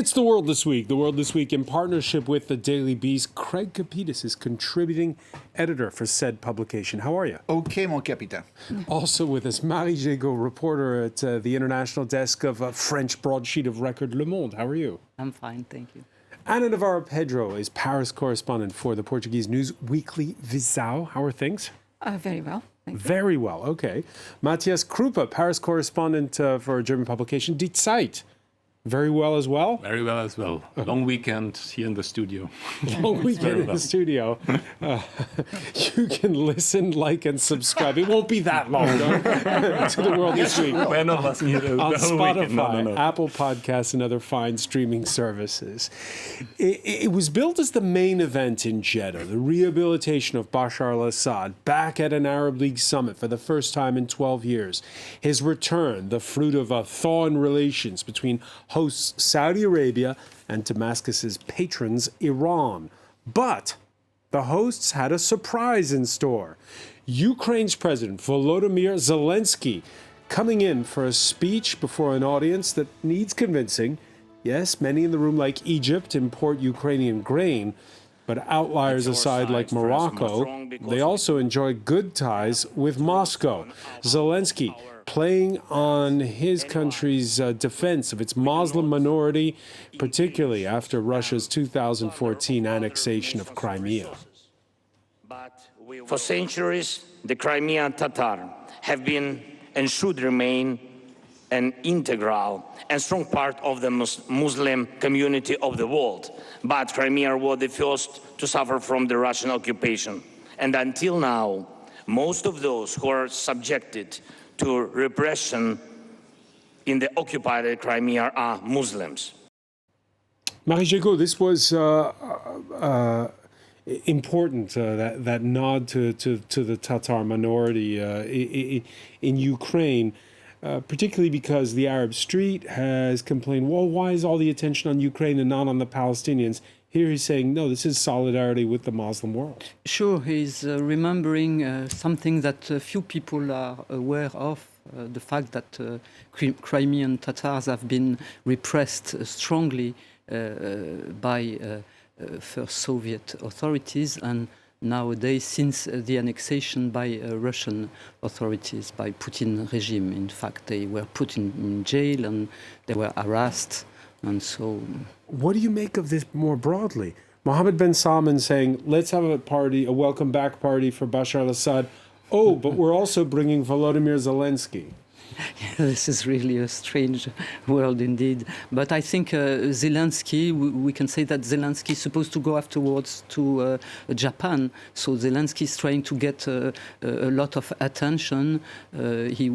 It's The World This Week. The World This Week in partnership with the Daily Beast. Craig Kapitas is contributing editor for said publication. How are you? Okay, mon capitaine. Also with us, Marie Jégo, reporter at the international desk of a French broadsheet of record Le Monde. How are you? I'm fine, thank you. Ana Navarro Pedro is Paris correspondent for the Portuguese news weekly Visão. How are things? Very well. Thank you. Very well, okay. Matthias Krupa, Paris correspondent for a German publication, Die Zeit. Very well as well? Very well as well. Long weekend here in the studio. Long weekend in the studio. You can listen, like, and subscribe. It won't be that long, though, to The World This Week. We're not listening here On the whole Spotify, weekend. No. Apple Podcasts, and other fine streaming services. It was billed as the main event in Jeddah, the rehabilitation of Bashar al-Assad back at an Arab League summit for the first time in 12 years. His return, the fruit of a thaw in relations between hosts Saudi Arabia and Damascus's patrons, Iran. But the hosts had a surprise in store. Ukraine's President Volodymyr Zelensky coming in for a speech before an audience that needs convincing. Yes, many in the room, like Egypt, import Ukrainian grain, but outliers aside like Morocco, they also enjoy good ties with Moscow. Zelensky playing on his country's defense of its Muslim minority, particularly after Russia's 2014 annexation of Crimea. For centuries, the Crimean Tatar have been and should remain an integral and strong part of the Muslim community of the world. But Crimea was the first to suffer from the Russian occupation. And until now, most of those who are subjected to repression in the occupied Crimea are Muslims. Marie Jégo, this was important, that nod to the Tatar minority in Ukraine, particularly because the Arab Street has complained, well, why is all the attention on Ukraine and not on the Palestinians? Here he's saying, no, this is solidarity with the Muslim world. Sure, he's remembering something that few people are aware of, the fact that Crimean Tatars have been repressed strongly by first Soviet authorities and nowadays since the annexation by Russian authorities, by Putin regime. In fact, they were put in jail and they were harassed. And so, what do you make of this more broadly? Mohammed bin Salman saying, let's have a party, a welcome back party for Bashar al-Assad. Oh, but we're also bringing Volodymyr Zelensky. This is really a strange world indeed. But I think Zelensky, we can say that Zelensky is supposed to go afterwards to Japan. So Zelensky is trying to get a lot of attention. He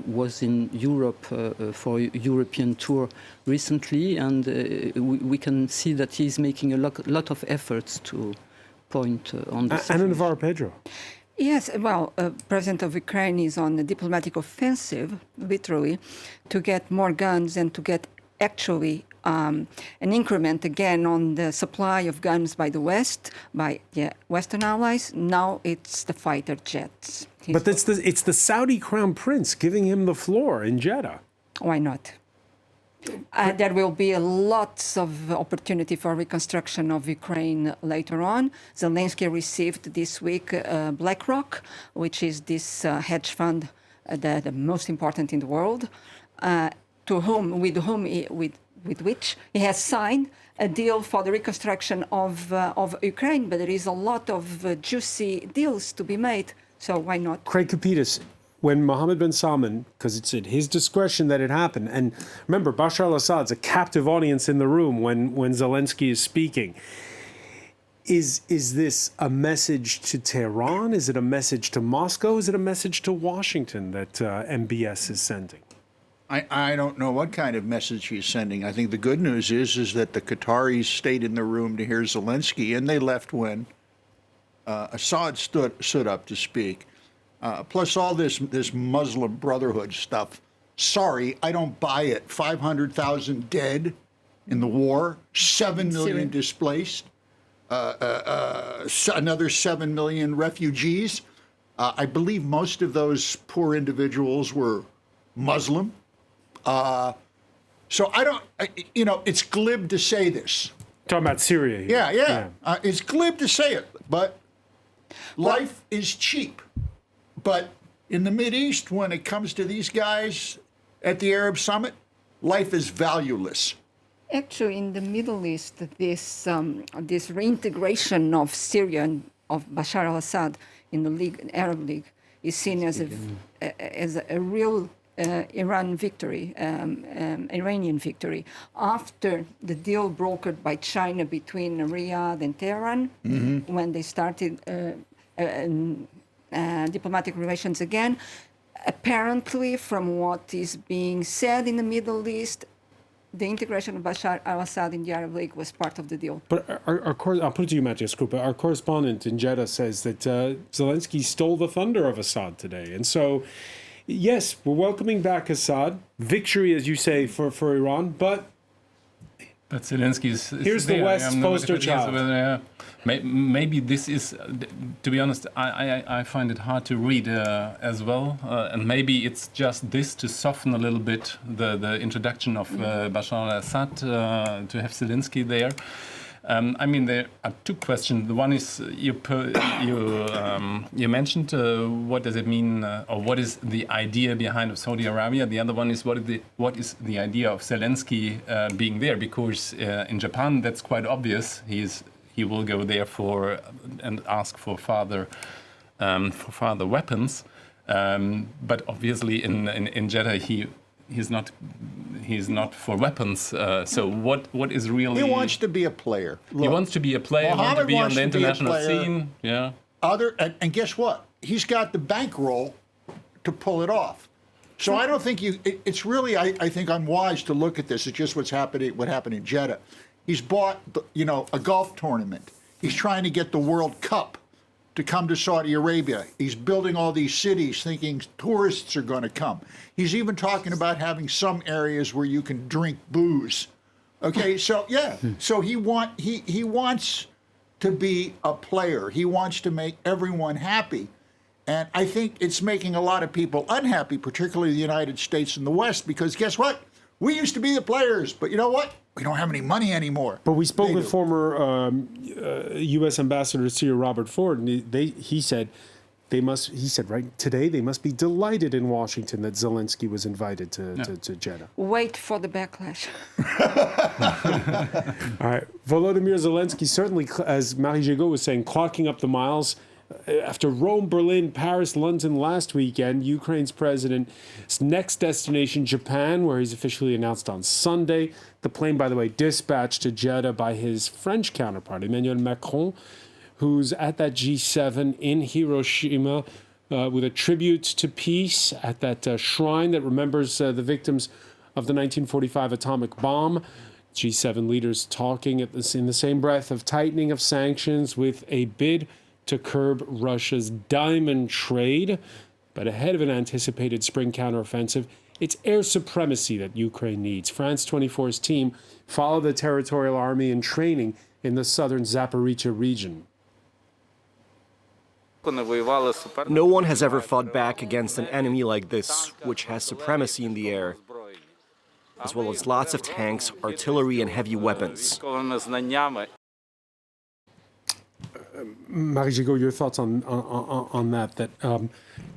was in Europe for a European tour recently, and we can see that he's making a lot of efforts to point on this. Ana Navarro Pedro. Yes, well, President of Ukraine is on a diplomatic offensive, literally, to get more guns and to get actually an increment again on the supply of guns by the West, by Western allies. Now it's the fighter jets. But it's the Saudi crown prince giving him the floor in Jeddah. Why not? There will be lots of opportunity for reconstruction of Ukraine later on. Zelensky received this week BlackRock, which is this hedge fund, the most important in the world, with which he has signed a deal for the reconstruction of Ukraine. But there is a lot of juicy deals to be made, so why not? Craig Kapitas, when Mohammed bin Salman, because it's at his discretion that it happened, and remember, Bashar al-Assad's a captive audience in the room when Zelensky is speaking. Is this a message to Tehran? Is it a message to Moscow? Is it a message to Washington that MBS is sending? I don't know what kind of message he's sending. I think the good news is that the Qataris stayed in the room to hear Zelensky, and they left when Assad stood up to speak. Plus all this Muslim Brotherhood stuff. Sorry, I don't buy it. 500,000 dead in the war, 7 million displaced, another 7 million refugees. I believe most of those poor individuals were Muslim. So I don't, it's glib to say this. Talking about Syria here. Yeah. It's glib to say it, but life is cheap. But in the Mideast, when it comes to these guys at the Arab Summit, life is valueless. Actually, in the Middle East, this reintegration of Syria and of Bashar al-Assad in the Arab League is seen as a real Iranian victory after the deal brokered by China between Riyadh and Tehran, when they started diplomatic relations again. Apparently, from what is being said in the Middle East, the integration of Bashar al-Assad in the Arab League was part of the deal. But I'll put it to you, Matthias Krupa. Our correspondent in Jeddah says that Zelensky stole the thunder of Assad today. And so, yes, we're welcoming back Assad. Victory, as you say, for Iran. But Zelensky's. Here's the West's poster child. Maybe this is, to be honest, I find it hard to read as well. And maybe it's just this to soften a little bit the introduction of Bashar al-Assad, to have Zelensky there. I mean, there are two questions. The one is you mentioned what does it mean, or what is the idea behind Saudi Arabia. The other one is what is the idea of Zelensky being there? Because in Japan, that's quite obvious. He will go there and ask for further weapons. But obviously, in Jeddah, he's not for weapons. So what is really? He wants to be a player. He wants to be a player. Wants to be on the international scene. Yeah. And guess what? He's got the bankroll to pull it off. So I don't think it's really. I think unwise to look at this. It's just what happened in Jeddah. He's bought, a golf tournament. He's trying to get the World Cup to come to Saudi Arabia. He's building all these cities thinking tourists are going to come. He's even talking about having some areas where you can drink booze. Okay, so yeah, so he wants to be a player. He wants to make everyone happy. And I think it's making a lot of people unhappy, particularly the United States and the West, because guess what? We used to be the players, but you know what? We don't have any money anymore. But we spoke with former U.S. Ambassador to Syria, Robert Ford, and he said today they must be delighted in Washington that Zelensky was invited to Jeddah. Wait for the backlash. All right. Volodymyr Zelensky certainly, as Marie Gigot was saying, clocking up the miles. After Rome, Berlin, Paris, London last weekend, Ukraine's president's next destination, Japan, where he's officially announced on Sunday. The plane, by the way, dispatched to Jeddah by his French counterpart, Emmanuel Macron, who's at that G7 in Hiroshima with a tribute to peace at that shrine that remembers the victims of the 1945 atomic bomb. G7 leaders talking in the same breath of tightening of sanctions with a bid to curb Russia's diamond trade. But ahead of an anticipated spring counteroffensive, it's air supremacy that Ukraine needs. France 24's team followed the territorial army in training in the southern Zaporizhzhia region. No one has ever fought back against an enemy like this, which has supremacy in the air, as well as lots of tanks, artillery, and heavy weapons. Marie Gigot, your thoughts on that?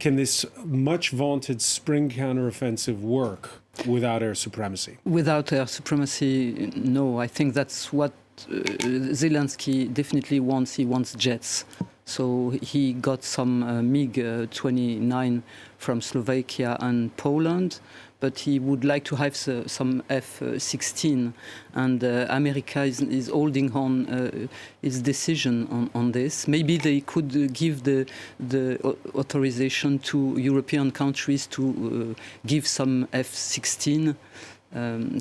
Can this much vaunted spring counteroffensive work without air supremacy? Without air supremacy, no. I think that's what Zelensky definitely wants. He wants jets. So he got some MiG-29 from Slovakia and Poland, but he would like to have some F-16. And America is holding on its decision on this. Maybe they could give the authorization to European countries to give some F-16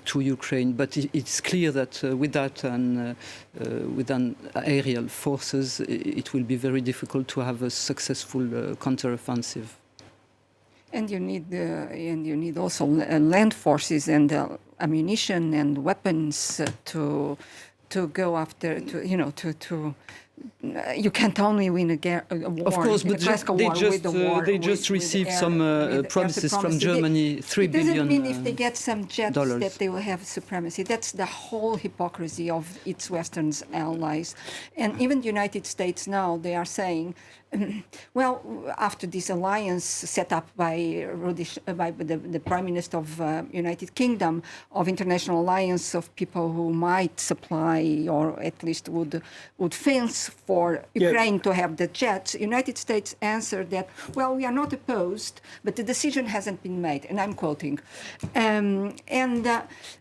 to Ukraine, but it's clear that without an aerial forces, it will be very difficult to have a successful counteroffensive. And you need also land forces and ammunition and weapons to go after, to you can't only win a war. Of course, but they just received some promises from Germany, $3 billion. It doesn't mean if they get some jets dollars. that they will have supremacy. That's the whole hypocrisy of its Western allies. And even the United States now, they are saying, well, after this alliance set up by the Prime Minister of United Kingdom, of international alliance of people who might supply or at least would fence for Ukraine to have the jets, United States answered that, well, we are not opposed, but the decision hasn't been made. And I'm quoting.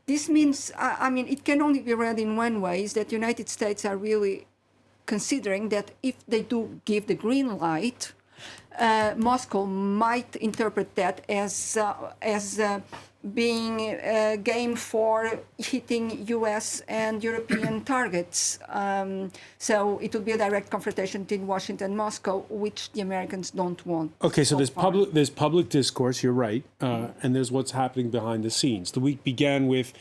This means, I mean, it can only be read in one way, is that the United States are really considering that if they do give the green light, Moscow might interpret that as being game for hitting U.S. and European targets. So it would be a direct confrontation between Washington and Moscow, which the Americans don't want. Okay, so there's public discourse, you're right, and there's what's happening behind the scenes. The week began with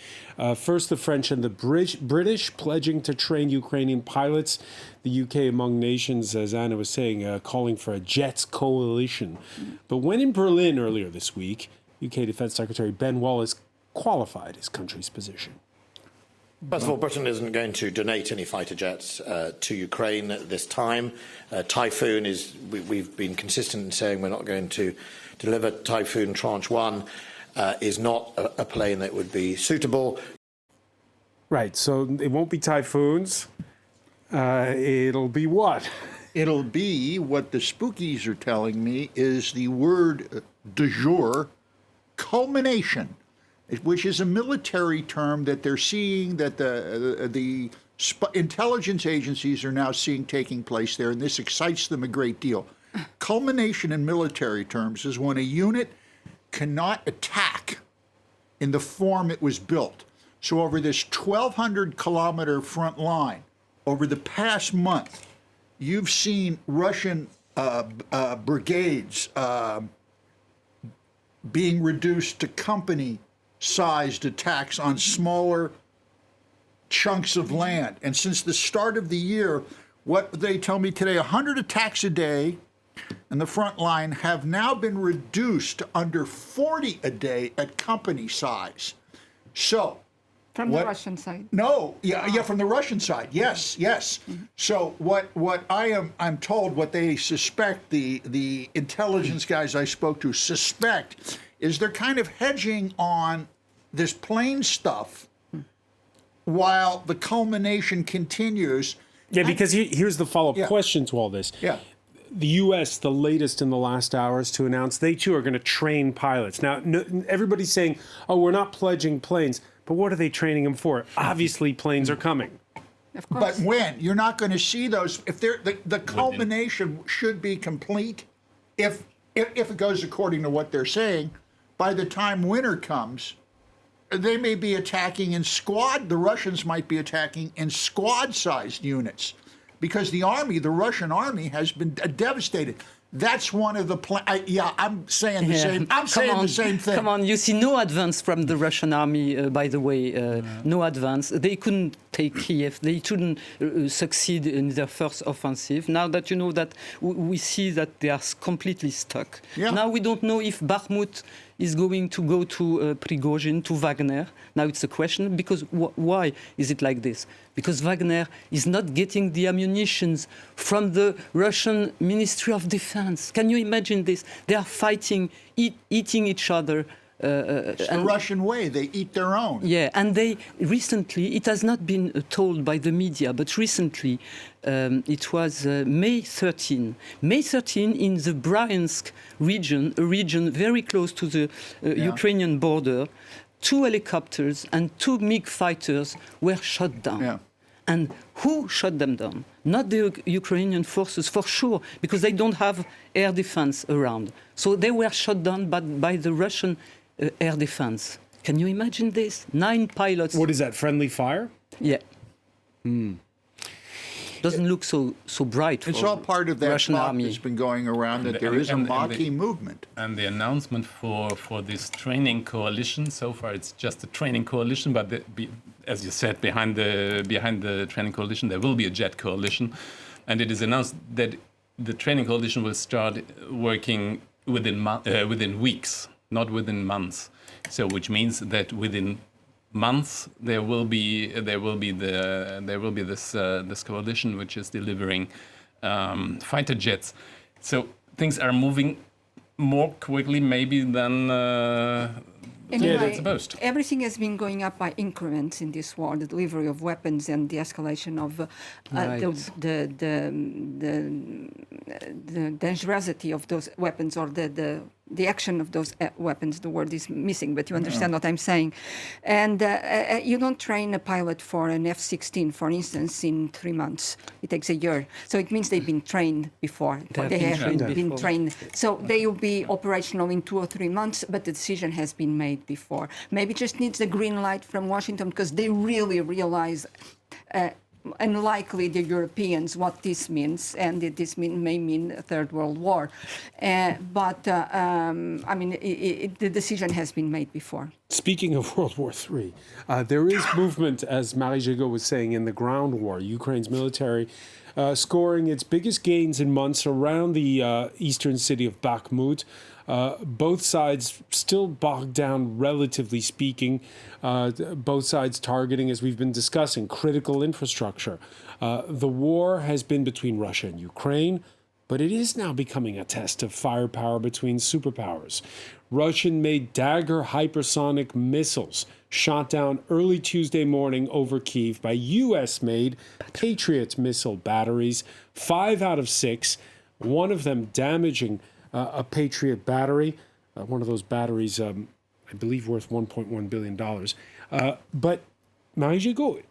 first the French and the British pledging to train Ukrainian pilots. The UK among nations, as Anna was saying, calling for a jets coalition. But when in Berlin earlier this week, UK Defence Secretary Ben Wallace qualified his country's position. First of all, Britain isn't going to donate any fighter jets to Ukraine at this time. Typhoon is, we've been consistent in saying we're not going to deliver Typhoon Tranche 1, is not a plane that would be suitable. Right, so it won't be Typhoons. It'll be what? It'll be what the spookies are telling me is the word du jour, culmination, which is a military term that they're seeing that the intelligence agencies are now seeing taking place there, and this excites them a great deal. Culmination in military terms is when a unit cannot attack in the form it was built. So over this 1,200-kilometer front line, over the past month, you've seen Russian brigades being reduced to company-sized attacks on smaller chunks of land. And since the start of the year, what they tell me today, 100 attacks a day in the front line have now been reduced to under 40 a day at company size. So, from the Russian side? No, from the Russian side. Yes. Mm-hmm. So what I'm told, what they suspect, the intelligence guys I spoke to suspect, is they're kind of hedging on this plane stuff while the culmination continues. Yeah, because here's the follow-up question to all this. Yeah. The U.S., the latest in the last hours to announce they too are going to train pilots. Now, everybody's saying, oh, we're not pledging planes. But what are they training them for? Obviously, planes are coming. Of course. But when? You're not going to see those. If they're the culmination should be complete, if it goes according to what they're saying, by the time winter comes, they may be attacking in squad. The Russians might be attacking in squad-sized units, because the Russian army has been devastated. That's one of the I'm saying the same. I'm saying the same thing. Come on, you see no advance from the Russian army. By the way, no advance. They couldn't take Kiev. They couldn't succeed in their first offensive. Now that you know that, we see that they are completely stuck. Yeah. Now we don't know if Bakhmut is going to go to Prigozhin, to Wagner. Now it's a question, because why is it like this? Because Wagner is not getting the ammunitions from the Russian Ministry of Defense. Can you imagine this? They are fighting, eating each other. It's the Russian way. They eat their own. Yeah, and they recently, it has not been told by the media, but recently it was May 13. May 13 in the Bryansk region, a region very close to the Ukrainian border, 2 helicopters and 2 MiG fighters were shot down. Yeah. And who shot them down? Not the Ukrainian forces, for sure, because they don't have air defense around. So they were shot down by the Russian air defense. Can you imagine this? 9 pilots. What is that, friendly fire? Yeah. Doesn't look so bright. It's for all part of that Russian talk army. that's been going around that there is a Maquis movement. And the announcement for this training coalition, so far it's just a training coalition, but as you said, behind the training coalition there will be a jet coalition. And it is announced that the training coalition will start working within weeks, not within months. So, which means that within months there will be this coalition which is delivering fighter jets. So things are moving more quickly maybe than Anyway, supposed. everything has been going up by increments in this war, the delivery of weapons and the escalation of the dangerosity of those weapons, or the action of those weapons. The word is missing, but you understand what I'm saying. And you don't train a pilot for an F-16, for instance, in 3 months. It takes a year. So it means they've been trained before. They have been trained. So they will be operational in 2 or 3 months, but the decision has been made before. Maybe it just needs the green light from Washington, because they really realize, unlikely the Europeans, what this means, and this may mean a Third World War. But I mean, the decision has been made before. Speaking of World War III, there is movement, as Marie Jagot was saying, in the ground war. Ukraine's military scoring its biggest gains in months around the eastern city of Bakhmut. Both sides still bogged down, relatively speaking. Both sides targeting, as we've been discussing, critical infrastructure. The war has been between Russia and Ukraine, but it is now becoming a test of firepower between superpowers. Russian-made Dagger hypersonic missiles shot down early Tuesday morning over Kyiv by U.S.-made Patriot missile batteries, 5 out of 6, one of them damaging a Patriot battery, one of those batteries, I believe, worth $1.1 billion. But, Marie Jagot,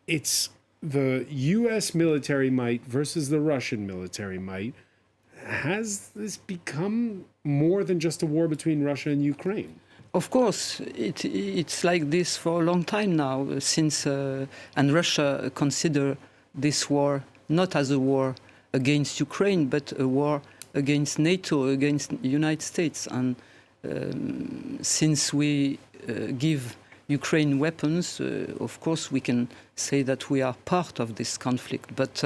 it's the U.S. military might versus the Russian military might. Has this become more than just a war between Russia and Ukraine? Of course, it's like this for a long time now, since and Russia consider this war not as a war against Ukraine, but a war against NATO, against the United States. And since we give Ukraine weapons, of course we can say that we are part of this conflict. But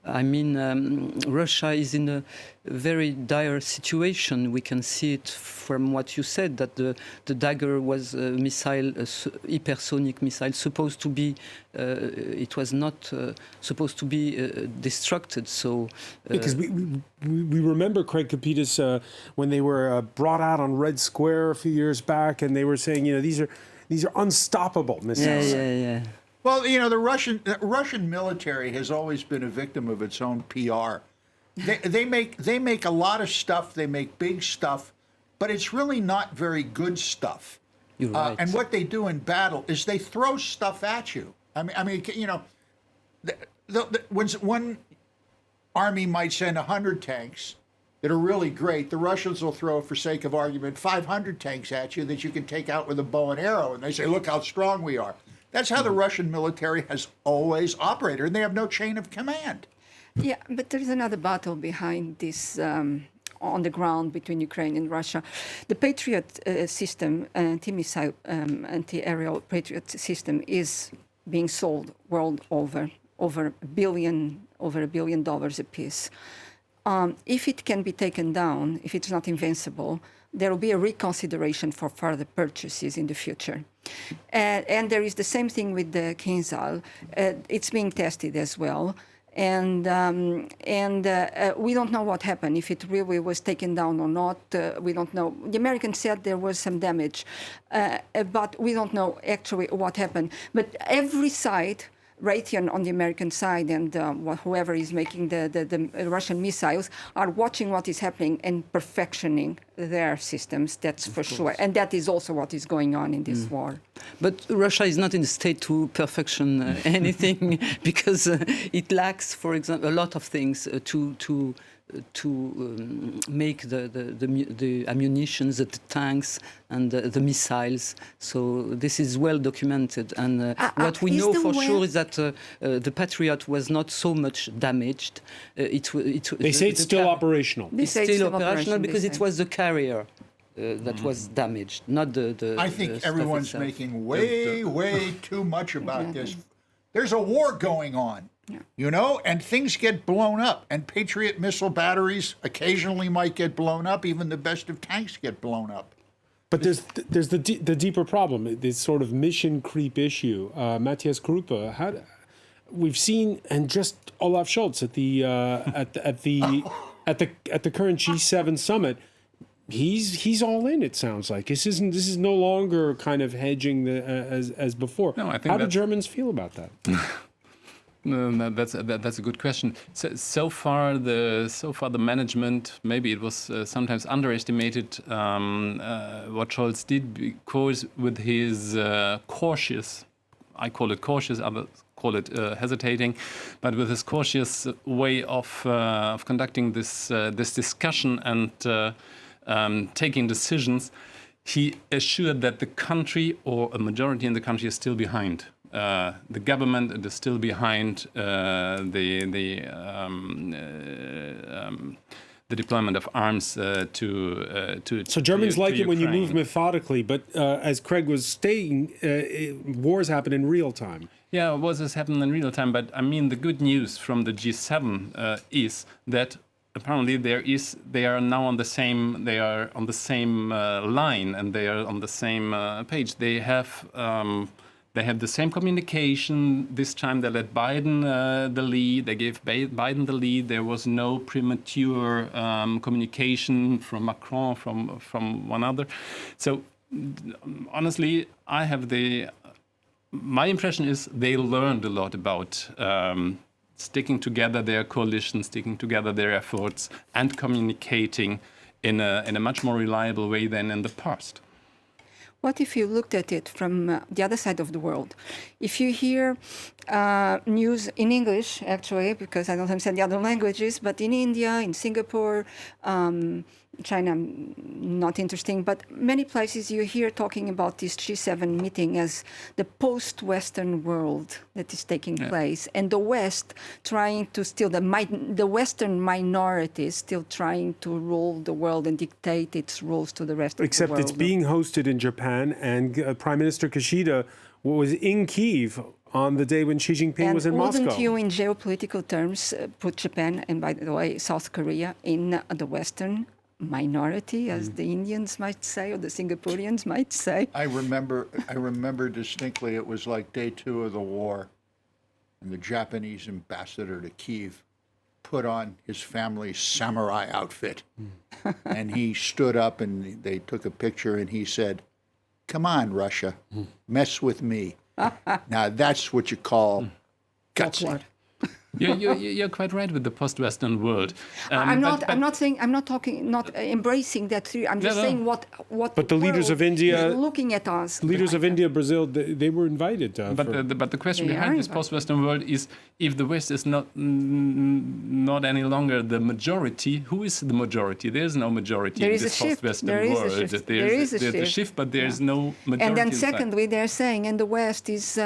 I mean, Russia is in a very dire situation. We can see it from what you said, that the Dagger was a missile, a hypersonic missile, supposed to be, it was not supposed to be destructed. So because we remember, Craig Capitas, when they were brought out on Red Square a few years back, and they were saying, you know, these are unstoppable missiles. Yeah. Well, you know, the Russian military has always been a victim of its own PR. They make a lot of stuff. They make big stuff, but it's really not very good stuff. You're right. And what they do in battle is they throw stuff at you. I mean, you know, when one army might send 100 tanks that are really great, the Russians will throw, for sake of argument, 500 tanks at you that you can take out with a bow and arrow, and they say, "Look how strong we are." That's how the Russian military has always operated, and they have no chain of command. Yeah, but there is another battle behind this on the ground between Ukraine and Russia. The Patriot system, anti-missile, anti-aerial Patriot system, is being sold world over $1 billion a piece. If it can be taken down, if it's not invincible, there will be a reconsideration for further purchases in the future. And there is the same thing with the Kinzhal. It's being tested as well. And we don't know what happened, if it really was taken down or not. We don't know. The Americans said there was some damage, but we don't know actually what happened. But every side, Raytheon on the American side and whoever is making the Russian missiles, are watching what is happening and perfectioning their systems, that's for sure. And that is also what is going on in this war. But Russia is not in a state to perfection anything because it lacks, for example, a lot of things to make the ammunitions, the tanks, and the missiles. So this is well documented. And what we know for sure is that the Patriot was not so much damaged. They say it's still operational. It's still operational because it was the carrier that was damaged, not the I think everyone's making way too much about this. There's a war going on. You know, and things get blown up, and Patriot missile batteries occasionally might get blown up. Even the best of tanks get blown up. But there's the deeper problem, this sort of mission creep issue. Matthias Kruppe, we've seen, and just Olaf Scholz at the current G7 summit, he's all in. It sounds like this is no longer kind of hedging as before. No, I think how do Germans feel about that? No, that's a good question. So far the management, maybe it was sometimes underestimated what Scholz did, because with his cautious, I call it cautious, others call it hesitating, but with his cautious way of conducting this discussion and taking decisions, he assured that the country, or a majority in the country, is still behind. The government is still behind the deployment of arms to. So Germans like it when you Ukraine. move methodically, but as Craig was stating, wars happen in real time. Yeah, wars has happened in real time, but I mean the good news from the G7 is that apparently they are now on the same line, and they are on the same page. They have the same communication. This time they let Biden the lead. They gave Biden the lead. There was no premature communication from Macron, from one other. So honestly, my impression is they learned a lot about sticking together their coalition, sticking together their efforts, and communicating in a much more reliable way than in the past. What if you looked at it from the other side of the world? If you hear news in English, actually, because I don't understand the other languages, but in India, in Singapore, China, not interesting, but many places you hear talking about this G7 meeting as the post-Western world that is taking place, and the West trying to still, the Western minority still trying to rule the world and dictate its rules to the rest of Except the world. it's being hosted in Japan, and Prime Minister Kishida was in Kyiv on the day when Xi Jinping was in Moscow. Wouldn't you, in geopolitical terms, put Japan, and by the way, South Korea, in the Western minority, as the Indians might say, or the Singaporeans might say? I remember distinctly, it was like day 2 of the war, and the Japanese ambassador to Kyiv put on his family's samurai outfit. And he stood up and they took a picture and he said, "Come on, Russia, mess with me." Now that's what you call gutsy. You're quite right with the post-Western world. I'm not embracing that theory. I'm just saying what. But the leaders of India, is looking at us. leaders of India, Brazil, they were invited. But the question They behind are this invited. post-Western world is, if the West is not any longer the majority, who is the majority? There is no majority There in is a this shift. post-Western There is a world. shift. There's There is a a shift. shift, but there is no majority. And then inside. secondly, they're saying, and the West is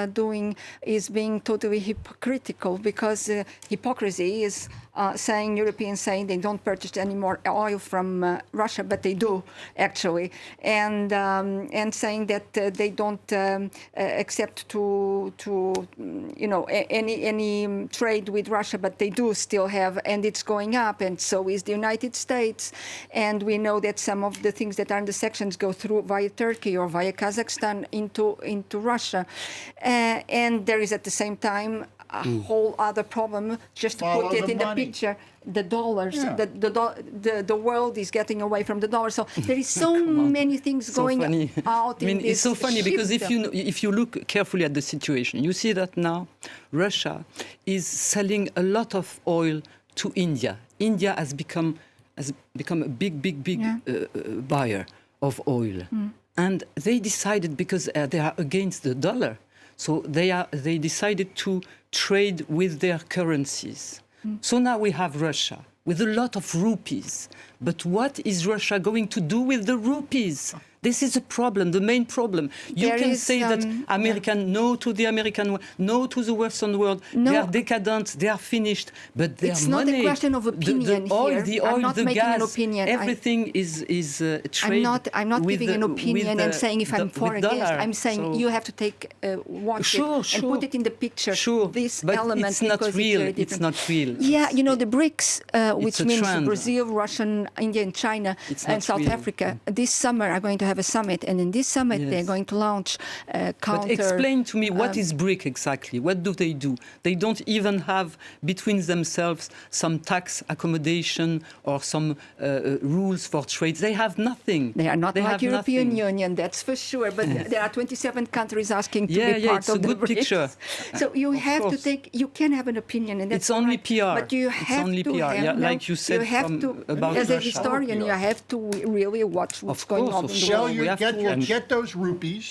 being totally hypocritical, because hypocrisy is saying, Europeans saying they don't purchase any more oil from Russia, but they do actually, and saying that they don't accept to any trade with Russia, but they do still have, and it's going up, and so is the United States, and we know that some of the things that are in the sections go through via Turkey or via Kazakhstan into Russia, and there is at the same time a whole other problem, just to Follow put it the in the money. picture, the dollars. Yeah. The world is getting away from the dollar. So there is so many things So going funny. out I mean, in this it's so funny because shift. if you look carefully at the situation, you see that now Russia is selling a lot of oil to India. India has become a big buyer of oil, and they decided, because they are against the dollar, so they decided to trade with their currencies. So now we have Russia with a lot of rupees. But what is Russia going to do with the rupees? This is a problem, the main problem. You There can is, say that American, no to the American, no to the Western world. No. They are decadent, they are finished, but their It's money, not a question of opinion the oil, here. the I'm oil, not the making an gas, opinion. everything is trade. I'm not with giving an opinion and saying if I'm for or against. dollar. I'm saying So- you have to take watch Sure, it sure. and put it in the picture. Sure, This but element it's not because real. very It's different. not real. Yeah, you know the BRICS, which a means trend. Brazil, Russia, India, and China, It's and not South real. Africa. This summer are going to have a summit, and in this summit they're Yes. going to launch counter. But explain to me, what is BRIC exactly? What do? They don't even have between themselves some tax accommodation or some rules for trade. They have nothing. They are not like have European nothing. Union, that's for sure. But there are 27 countries asking to Yeah, be yeah, part it's of a the good BRICS. picture. So you have to course. take. You can have an opinion, and that's It's only right. PR. But you It's have only to PR. have, Yeah, no, like you said you have from- to, about as a Russia. historian, you have to really watch what's Of going course, on of in the course. world. We have to- Get those rupees.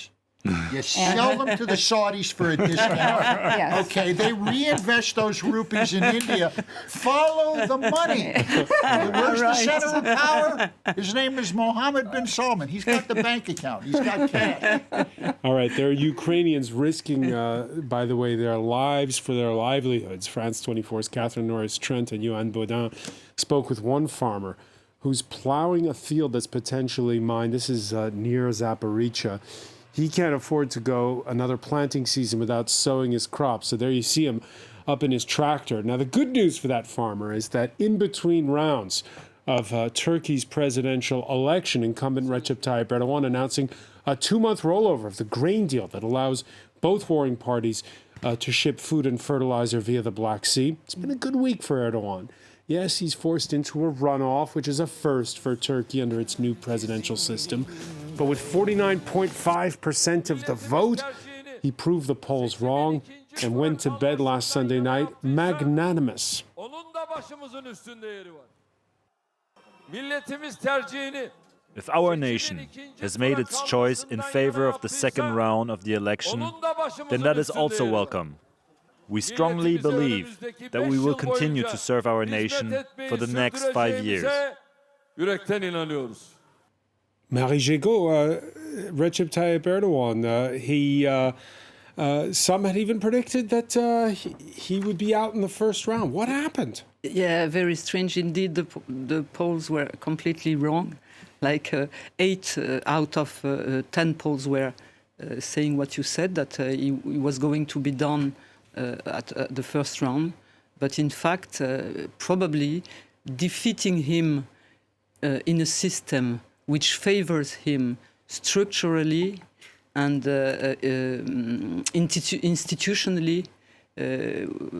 You sell them to the Saudis for a discount. Yes. Okay, they reinvest those rupees in India. Follow the money. Where's the center of power? His name is Mohammed bin Salman. He's got the bank account. He's got cash. All right, there are Ukrainians risking, by the way, their lives for their livelihoods. France 24's Catherine Norris-Trent and Yoann Baudin spoke with one farmer who's plowing a field that's potentially mined. This is near Zaporizhzhia. He can't afford to go another planting season without sowing his crops. So there you see him up in his tractor. Now, the good news for that farmer is that in between rounds of Turkey's presidential election, incumbent Recep Tayyip Erdogan announcing a 2-month rollover of the grain deal that allows both warring parties to ship food and fertilizer via the Black Sea. It's been a good week for Erdogan. Yes, he's forced into a runoff, which is a first for Turkey under its new presidential system. But with 49.5% of the vote, he proved the polls wrong and went to bed last Sunday night magnanimous. If our nation has made its choice in favor of the second round of the election, then that is also welcome. We strongly believe that we will continue to serve our nation for the next 5 years. Marie Jégo, Recep Tayyip Erdogan, some had even predicted that he would be out in the first round. What happened? Yeah, very strange indeed. The polls were completely wrong. Like 8 out of 10 polls were saying what you said, that he was going to be done at the first round. But in fact, probably defeating him in a system which favors him structurally and institutionally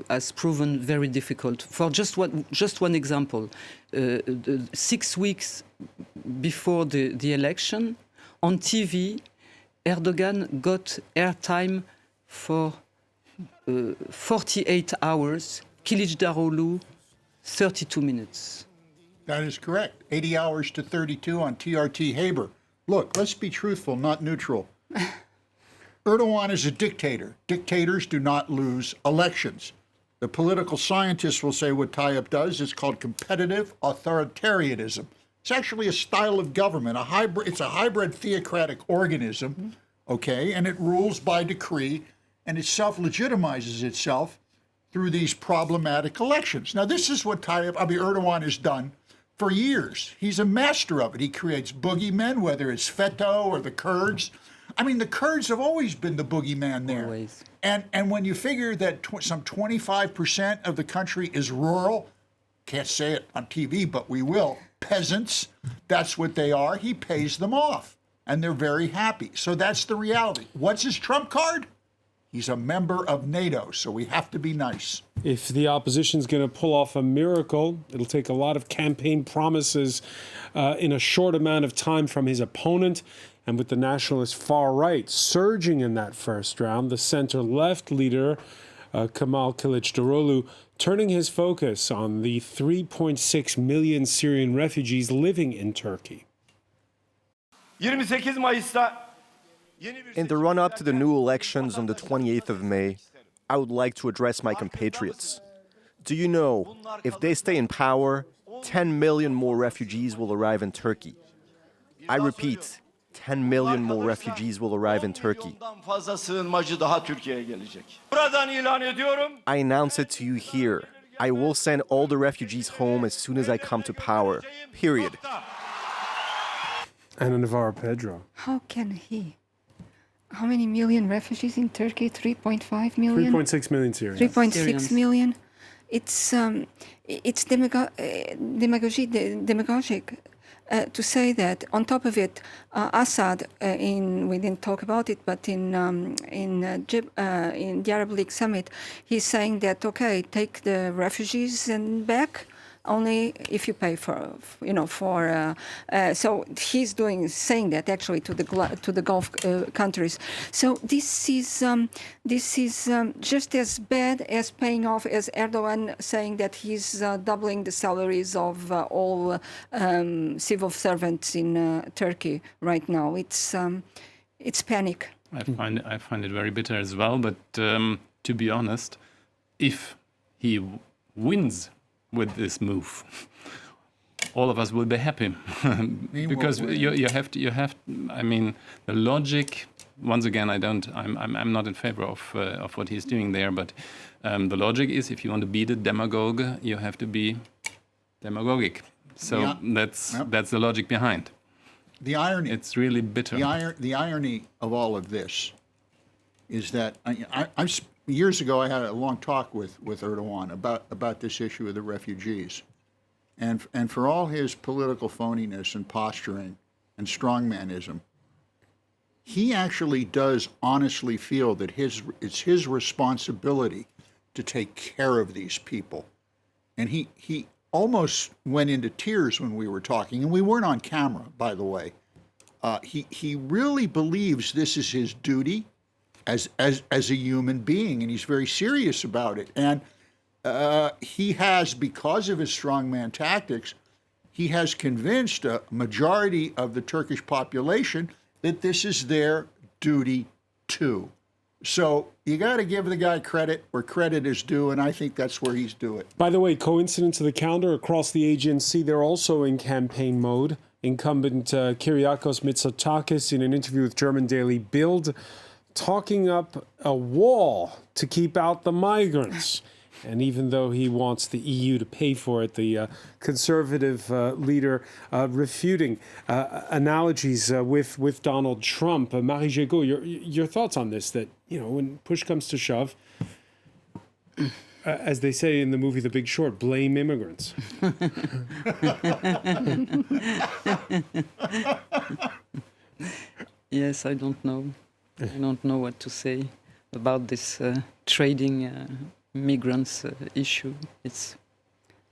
has proven very difficult. For just one example, 6 weeks before the election, on TV, Erdogan got airtime for 48 hours, Kilicdaroglu, 32 minutes. That is correct. 80 hours to 32 on TRT Haber. Look, let's be truthful, not neutral. Erdogan is a dictator. Dictators do not lose elections. The political scientists will say what Tayyip does is called competitive authoritarianism. It's actually a style of government, it's a hybrid theocratic organism, okay, and it rules by decree, and it self-legitimizes itself through these problematic elections. Now, this is what Erdogan has done for years. He's a master of it. He creates boogeymen, whether it's FETÖ or the Kurds. I mean, the Kurds have always been the boogeyman there. Always. And when you figure that some 25% of the country is rural, can't say it on TV, but we will, peasants, that's what they are. He pays them off, and they're very happy. So that's the reality. What's his trump card? He's a member of NATO, so we have to be nice. If the opposition's going to pull off a miracle, it'll take a lot of campaign promises in a short amount of time from his opponent. And with the nationalist far right surging in that first round, the center-left leader, Kemal Kilicdaroglu, turning his focus on the 3.6 million Syrian refugees living in Turkey. In the run-up to the new elections on the 28th of May, I would like to address my compatriots. Do you know, if they stay in power, 10 million more refugees will arrive in Turkey? I repeat, 10 million more refugees will arrive in Turkey. I announce it to you here. I will send all the refugees home as soon as I come to power. Period. Anna Navarro Pedro. How can he? How many million refugees in Turkey? 3.5 million? 3.6 million Syrians. 3.6 million. It's demagogic to say that. On top of it, Assad, we didn't talk about it, but in the Arab League summit, he's saying that, okay, take the refugees and back, only if you pay so he's saying that actually to the Gulf countries. So this is just as bad as paying off as Erdogan saying that he's doubling the salaries of all civil servants in Turkey right now. It's panic. I find it very bitter as well. But to be honest, if he wins with this move, all of us will be happy because you have to. I mean, the logic. Once again, I'm not in favor of what he's doing there. But the logic is, if you want to beat a demagogue, you have to be demagogic. So that's the logic behind. The irony. It's really bitter. The irony of all of this is that years ago, I had a long talk with Erdogan about this issue of the refugees. And for all his political phoniness and posturing and strongmanism, he actually does honestly feel that it's his responsibility to take care of these people. And he almost went into tears when we were talking, and we weren't on camera, by the way. He really believes this is his duty as a human being, and he's very serious about it. And he has, because of his strongman tactics, he has convinced a majority of the Turkish population that this is their duty too. So you got to give the guy credit where credit is due, and I think that's where he's due it. By the way, coincidence of the calendar, across the Aegean Sea, they're also in campaign mode. Incumbent Kyriakos Mitsotakis, in an interview with German daily Bild, talking up a wall to keep out the migrants. And even though he wants the EU to pay for it, the conservative leader refuting analogies with Donald Trump. Marie Gégaud, your thoughts on this, that, when push comes to shove, as they say in the movie The Big Short, blame immigrants. Yes, I don't know. I don't know what to say about this trading migrants issue. It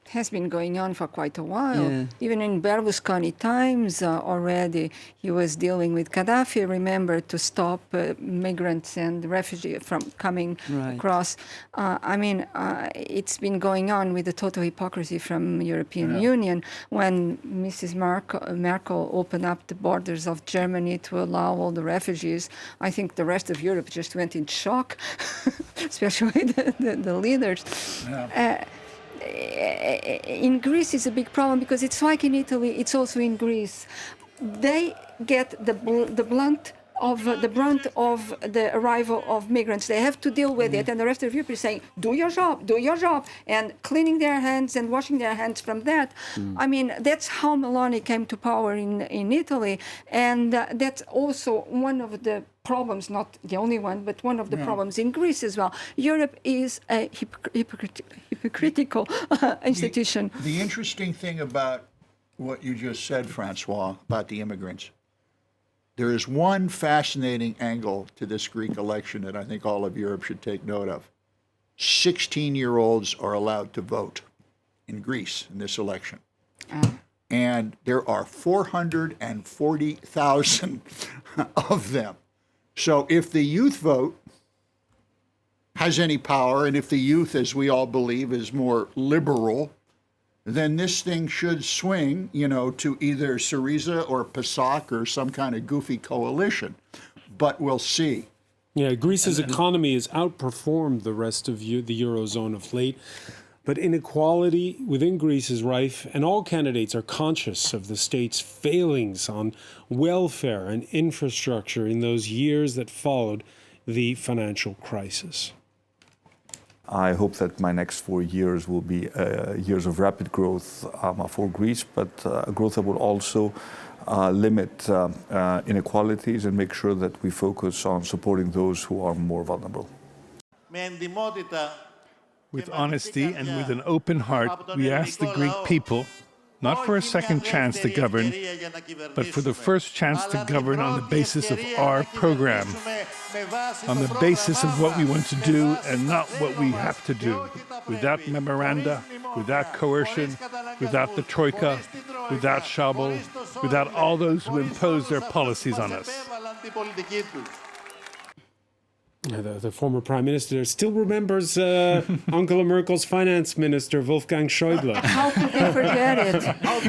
has been going on for quite a while. Yeah. Even in Berlusconi times already, he was dealing with Gaddafi, remember, to stop migrants and refugees from coming across. It's been going on with the total hypocrisy from European Union when Mrs. Merkel opened up the borders of Germany to allow all the refugees. I think the rest of Europe just went in shock, especially the leaders. Yeah. In Greece is a big problem because it's like in Italy, it's also in Greece. They get the brunt of the arrival of migrants. They have to deal with it, and the rest of Europe is saying, do your job, and cleaning their hands and washing their hands from that. I mean, that's how Meloni came to power in Italy, and that's also one of the problems, not the only one, but one of the problems in Greece as well. Europe is a hypocritical institution. The interesting thing about what you just said, Francois, about the immigrants, there is one fascinating angle to this Greek election that I think all of Europe should take note of. 16-year-olds are allowed to vote in Greece in this election. And there are 440,000 of them. So if the youth vote has any power, and if the youth, as we all believe, is more liberal, then this thing should swing, to either Syriza or PASOK or some kind of goofy coalition. But we'll see. Yeah, Greece's economy has outperformed the rest of the Eurozone of late. But inequality within Greece is rife, and all candidates are conscious of the state's failings on welfare and infrastructure in those years that followed the financial crisis. I hope that my next 4 years will be years of rapid growth for Greece, but growth that will also limit inequalities and make sure that we focus on supporting those who are more vulnerable. With honesty and with an open heart, we ask the Greek people, not for a second chance to govern, but for the first chance to govern on the basis of our program, on the basis of what we want to do and not what we have to do, without memoranda, without coercion, without the troika, without Schabel, without all those who impose their policies on us. The former prime minister still remembers Angela Merkel's finance minister, Wolfgang Schäuble. How could they forget it?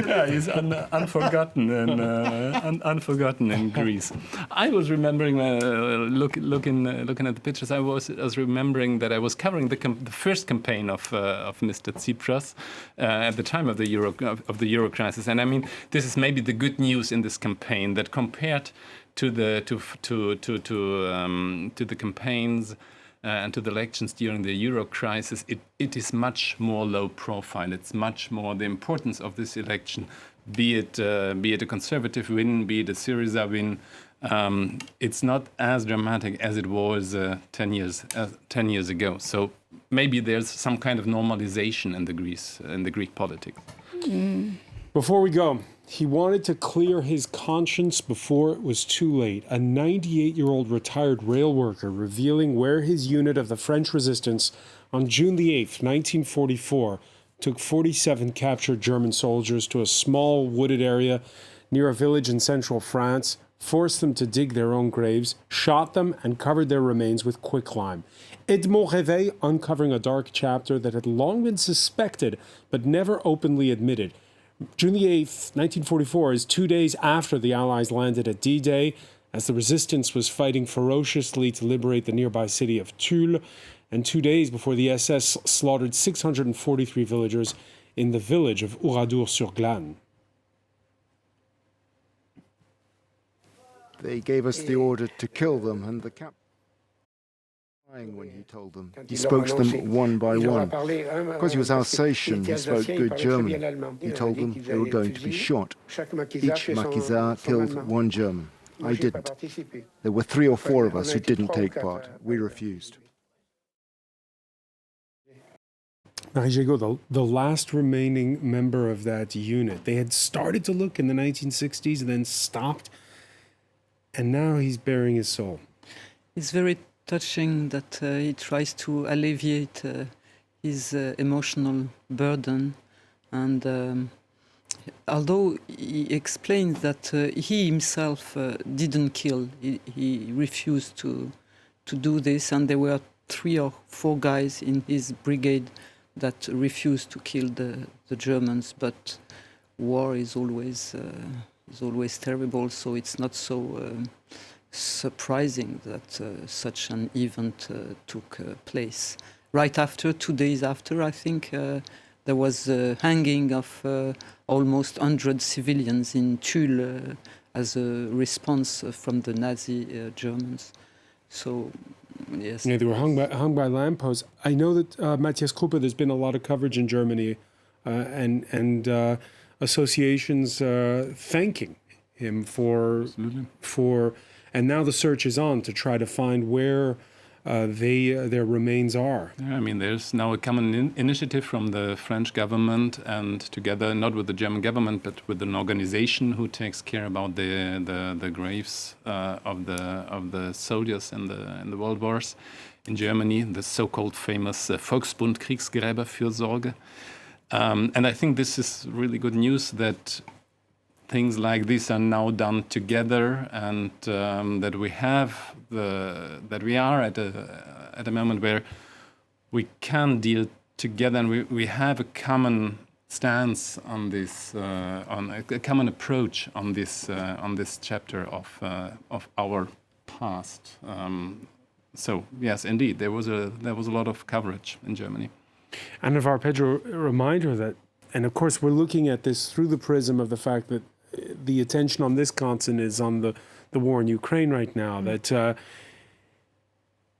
Yeah, he's unforgotten and unforgotten in Greece. I was remembering, looking at the pictures. I was remembering that I was covering the first campaign of Mr. Tsipras at the time of the euro crisis, and I mean, this is maybe the good news in this campaign, that compared to the campaigns and to the elections during the euro crisis, it is much more low profile. It's much more the importance of this election, be it a conservative win, be it a Syriza win. It's not as dramatic as it was 10 years ago. So maybe there's some kind of normalization in the Greek politics. Before we go, he wanted to clear his conscience before it was too late. A 98-year-old retired rail worker revealing where his unit of the French resistance on June the 8th, 1944, took 47 captured German soldiers to a small wooded area near a village in central France, forced them to dig their own graves, shot them, and covered their remains with quicklime. Edmond Réveil uncovering a dark chapter that had long been suspected but never openly admitted. June the 8th, 1944 is 2 days after the Allies landed at D-Day, as the resistance was fighting ferociously to liberate the nearby city of Tulle, and 2 days before the SS slaughtered 643 villagers in the village of Oradour-sur-Glane. They gave us the order to kill them, and the captain when he told them. He spoke to them one by one. Because he was Alsatian, he spoke good German. He told them they were going to be shot. Each maquisard killed one German. I didn't. There were 3 or 4 of us who didn't take part. We refused. Marie-Jago, the last remaining member of that unit, they had started to look in the 1960s and then stopped, and now he's bearing his soul. It's very touching that he tries to alleviate his emotional burden, and although he explains that he himself didn't kill, he refused to do this, and there were 3 or 4 guys in his brigade that refused to kill the Germans, but war is always terrible, so it's not so surprising that such an event took place. Right after, 2 days after, I think, there was a hanging of almost 100 civilians in Tulle as a response from the Nazi Germans. So, yes. Yeah, they were hung by lampposts. I know that Matthias Kruppe, there's been a lot of coverage in Germany and associations thanking him for. And now the search is on to try to find where their remains are. Yeah, I mean, there's now a common initiative from the French government, and together, not with the German government, but with an organization who takes care about the graves of the soldiers in the world wars in Germany, the so-called famous Volksbund Kriegsgräberfürsorge. And I think this is really good news that things like this are now done together, and that we are at a moment where we can deal together, and we have a common stance on this, on a common approach on this chapter of our past. So yes, indeed, there was a lot of coverage in Germany. And of our Pedro, a reminder that, and of course we're looking at this through the prism of the fact that the attention on this continent is on the war in Ukraine right now, that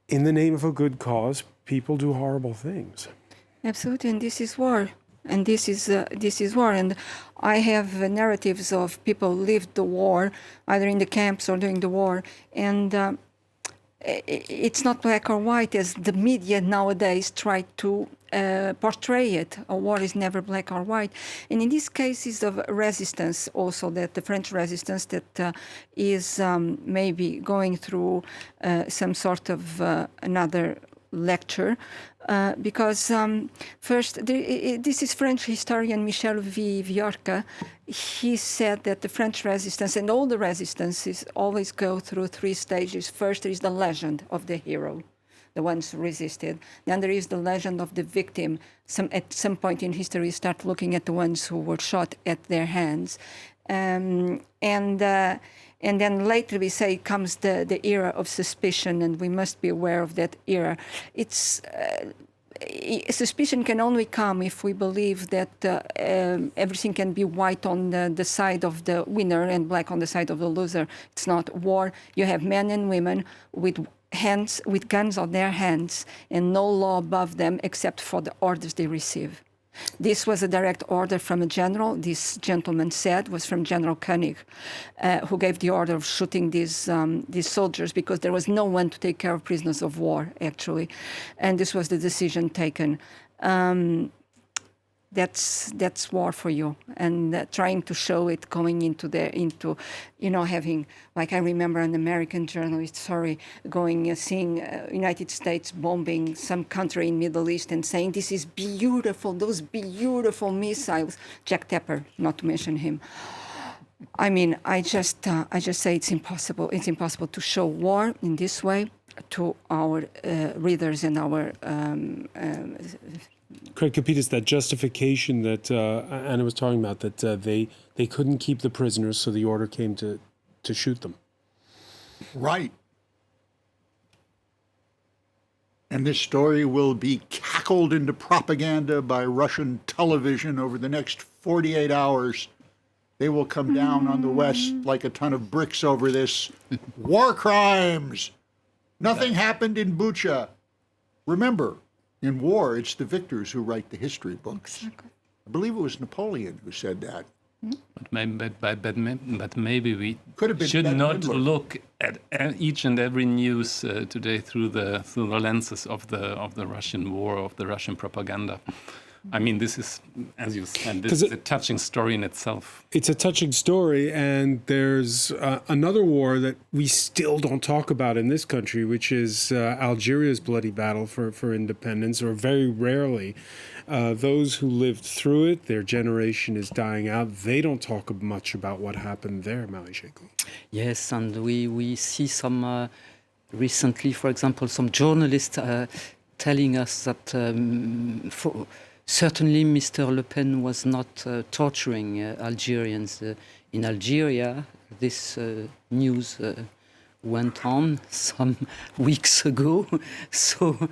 in the name of a good cause, people do horrible things. Absolutely, and this is war. And this is war. And I have narratives of people who lived the war, either in the camps or during the war. And it's not black or white as the media nowadays try to portray it. A war is never black or white. And in these cases of resistance, also that the French resistance that is maybe going through some sort of another lecture, because first, this is French historian Michel Viorca. He said that the French resistance and all the resistances always go through three stages. First, there is the legend of the hero, the ones who resisted. Then there is the legend of the victim. At some point in history, start looking at the ones who were shot at their hands. And then later we say comes the era of suspicion, and we must be aware of that era. It's suspicion can only come if we believe that everything can be white on the side of the winner and black on the side of the loser. It's not war. You have men and women with guns on their hands and no law above them except for the orders they receive. This was a direct order from a general. This gentleman said was from General Koenig, who gave the order of shooting these soldiers because there was no one to take care of prisoners of war, actually. And this was the decision taken. That's war for you, and trying to show it going into having, like I remember an American journalist, seeing United States bombing some country in Middle East and saying this is beautiful, those beautiful missiles. Jack Tapper, not to mention him. I mean, I just say it's impossible. It's impossible to show war in this way to our readers and our. Craig Capitas, that justification that Anna was talking about, that they couldn't keep the prisoners, so the order came to shoot them. Right. And this story will be cackled into propaganda by Russian television over the next 48 hours. They will come down on the West like a ton of bricks over this. War crimes! Nothing happened in Bucha. Remember, in war, it's the victors who write the history books. I believe it was Napoleon who said that. But maybe we should not look at each and every news today through the lenses of the Russian war, of the Russian propaganda. I mean, this is, as you said, this is a touching story in itself. It's a touching story, and there's another war that we still don't talk about in this country, which is Algeria's bloody battle for independence, or very rarely. Those who lived through it, their generation is dying out. They don't talk much about what happened there, Marie Shekou. Yes, and we see some, recently, for example, some journalists telling us that certainly Mr. Le Pen was not torturing Algerians. In Algeria, this news went on some weeks ago. So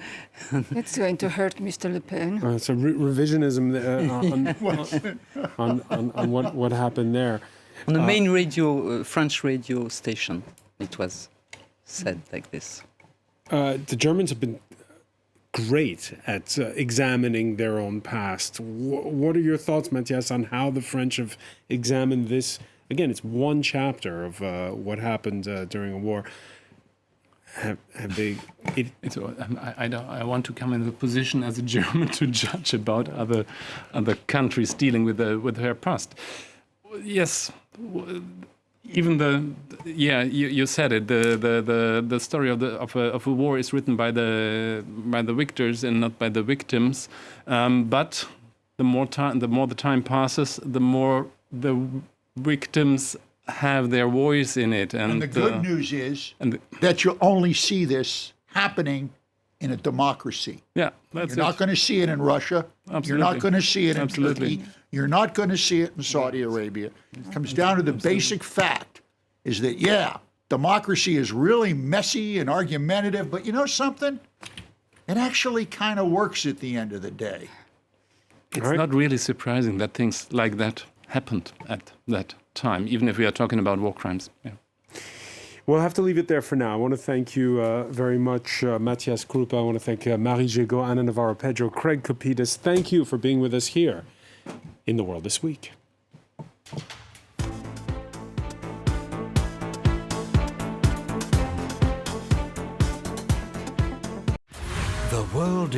it's going to hurt Mr. Le Pen. So revisionism on what happened there. On the main French radio station, it was said like this. The Germans have been great at examining their own past. What are your thoughts, Matthias, on how the French have examined this? Again, it's one chapter of what happened during a war. Have they? I want to come in the position as a German to judge about other countries dealing with their past. Yes. Even you said it. The story of a war is written by the victors and not by the victims. But the more the time passes, the more the victims have their voice in it. And the good news is that you only see this happening in a democracy. Yeah, you're not going to see it in Russia. Absolutely. You're not going to see it in Turkey. You're not going to see it in Saudi Arabia. It comes down to the basic fact is that, democracy is really messy and argumentative, but you know something? it actually kind of works at the end of the day. It's not really surprising that things like that happened at that time, even if we are talking about war crimes. Yeah. We'll have to leave it there for now. I want to thank you very much, Matthias Krupa. I want to thank Marie Jégo, Anna Navarro Pedro, Craig Kopitas. Thank you for being with us here in The World This Week. The world